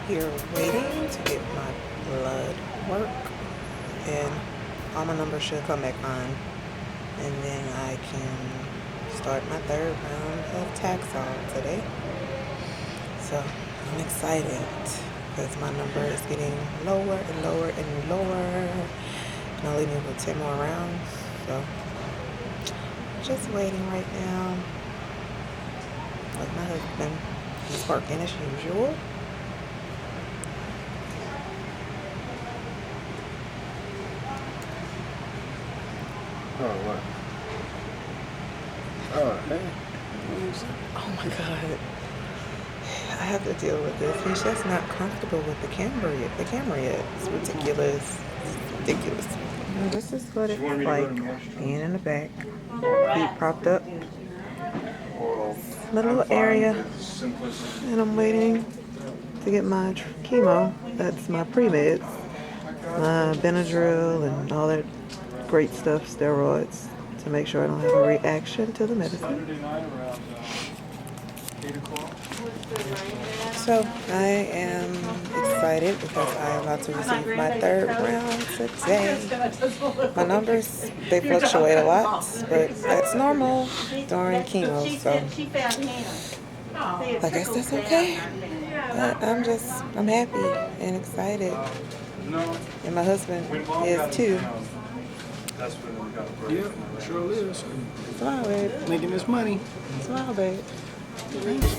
here waiting to get my blood work, and all my numbers should come back on, and then I can start my third round of Taxol today. So I'm excited because my number is getting lower and lower and lower, and I'll leave me with 10 more rounds. So just waiting right now with my husband. He's working as usual. Oh, what? Oh, hey. Oh my God. I have to deal with this. He's just not comfortable with the camera yet. It's ridiculous. It's ridiculous. And this is what it's like being in the back, feet propped up. My little area, and I'm waiting to get my chemo. That's my pre-meds, my Benadryl and all that great stuff, steroids, to make sure I don't have a reaction to the medicine. So I am excited because I am about to receive my third round today. My numbers, they fluctuate a lot, but that's normal during chemo, so I guess that's okay. But I'm happy and excited. And my husband is too. Yeah, sure is. Smile, babe. Making this money. Smile, babe. Thanks.